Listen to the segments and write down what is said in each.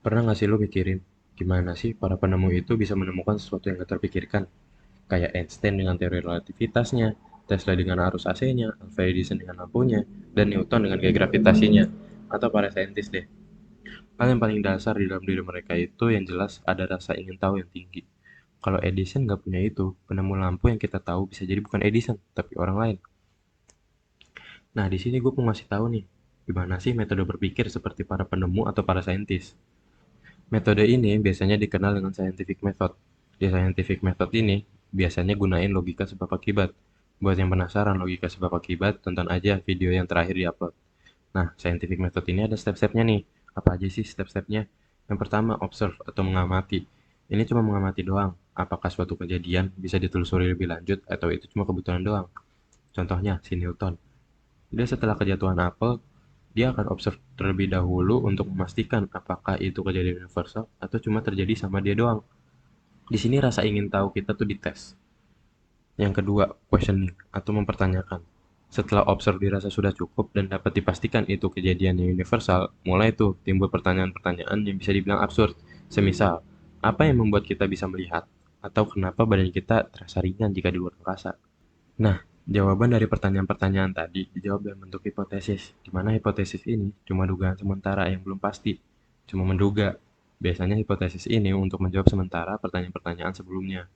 Pernah nggak sih lo mikirin, gimana sih para penemu itu bisa menemukan sesuatu yang gak terpikirkan? Kayak Einstein dengan teori relativitasnya, Tesla dengan arus AC-nya, Alva Edison dengan lampunya, dan Newton dengan gaya gravitasinya. Atau para saintis deh. Hal yang paling dasar di dalam diri mereka itu yang jelas ada rasa ingin tahu yang tinggi. Kalau Edison nggak punya itu, penemu lampu yang kita tahu bisa jadi bukan Edison, tapi orang lain. Nah, di sini gue mau ngasih tahu nih, gimana sih metode berpikir seperti para penemu atau para saintis. Metode ini biasanya dikenal dengan scientific method. Di scientific method ini biasanya gunain logika sebab akibat. Buat yang penasaran logika sebab akibat, tonton aja video yang terakhir di-upload. Nah, scientific method ini ada step-stepnya nih. Apa aja sih step-stepnya? Yang pertama, observe atau mengamati. Ini cuma mengamati doang. Apakah suatu kejadian bisa ditelusuri lebih lanjut atau itu cuma kebetulan doang? Contohnya, si Newton. Dia setelah kejatuhan apel, dia akan observe terlebih dahulu untuk memastikan apakah itu kejadian universal atau cuma terjadi sama dia doang. Di sini rasa ingin tahu kita tuh dites. Yang kedua, questioning atau mempertanyakan. Setelah observe dirasa sudah cukup dan dapat dipastikan itu kejadian yang universal, mulai tuh timbul pertanyaan-pertanyaan yang bisa dibilang absurd. Semisal, apa yang membuat kita bisa melihat? Atau kenapa badan kita terasa ringan jika di luar angkasa? Nah, jawaban dari pertanyaan-pertanyaan tadi dijawab dalam bentuk hipotesis, di mana hipotesis ini cuma dugaan sementara yang belum pasti, cuma menduga. Biasanya hipotesis ini untuk menjawab sementara pertanyaan-pertanyaan sebelumnya.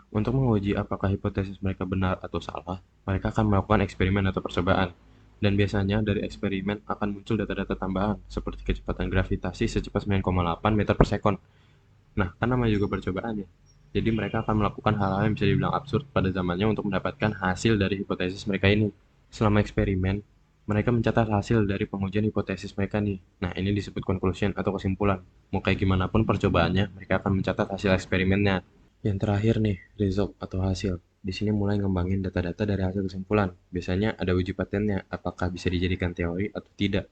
Untuk menguji apakah hipotesis mereka benar atau salah, mereka akan melakukan eksperimen atau percobaan. Dan biasanya dari eksperimen akan muncul data-data tambahan, seperti kecepatan gravitasi secepat 9,8 meter per sekon. Nah, kan namanya juga percobaan ya. Jadi mereka akan melakukan hal-hal yang bisa dibilang absurd pada zamannya untuk mendapatkan hasil dari hipotesis mereka ini. Selama eksperimen, mereka mencatat hasil dari pengujian hipotesis mereka nih. Nah, ini disebut conclusion atau kesimpulan. Mau kayak gimana pun percobaannya, mereka akan mencatat hasil eksperimennya. Yang terakhir nih, result atau hasil. Di sini mulai ngembangin data-data dari hasil kesimpulan. Biasanya ada uji patennya, apakah bisa dijadikan teori atau tidak.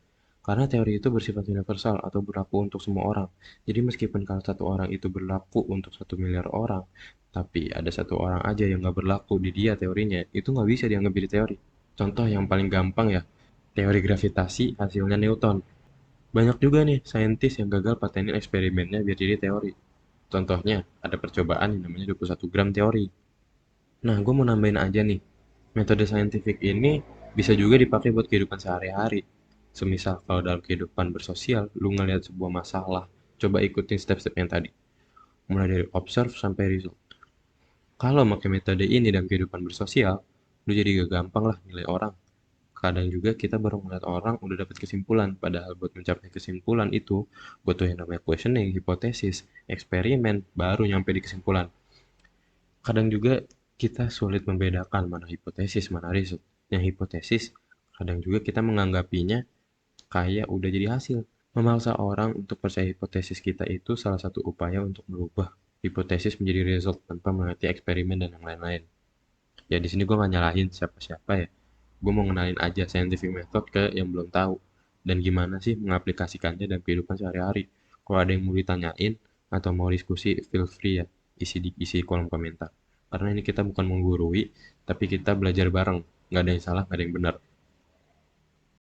Karena teori itu bersifat universal atau berlaku untuk semua orang. Jadi meskipun kalau satu orang itu berlaku untuk 1 miliar orang, tapi ada satu orang aja yang nggak berlaku di dia teorinya, itu nggak bisa dianggap jadi teori. Contoh yang paling gampang ya, teori gravitasi hasilnya Newton. Banyak juga nih saintis yang gagal patenin eksperimennya biar jadi teori. Contohnya, ada percobaan yang namanya 21 gram teori. Nah, gue mau nambahin aja nih, metode saintifik ini bisa juga dipakai buat kehidupan sehari-hari. Semisal kalau dalam kehidupan bersosial, lu ngelihat sebuah masalah, coba ikutin step-step yang tadi. Mulai dari observe sampai result. Kalau pakai metode ini dalam kehidupan bersosial, lu jadi gak gampang lah nilai orang. Kadang juga kita baru ngeliat orang udah dapat kesimpulan, padahal buat mencapai kesimpulan itu butuh yang namanya questioning, hipotesis, eksperimen, baru nyampe di kesimpulan. Kadang juga kita sulit membedakan mana hipotesis, mana result. Yang hipotesis, kadang juga kita menganggapinya kayak udah jadi hasil. Memaksa orang untuk percaya hipotesis kita itu salah satu upaya untuk merubah hipotesis menjadi result tanpa mengerti eksperimen dan yang lain-lain. Ya di sini gue nggak nyalahin siapa-siapa ya. Gue mau ngenalin aja scientific method ke yang belum tahu. Dan gimana sih mengaplikasikannya dalam kehidupan sehari-hari. Kalau ada yang mau ditanyain atau mau diskusi, feel free ya. Isi kolom komentar. Karena ini kita bukan menggurui, tapi kita belajar bareng. Nggak ada yang salah, nggak ada yang benar.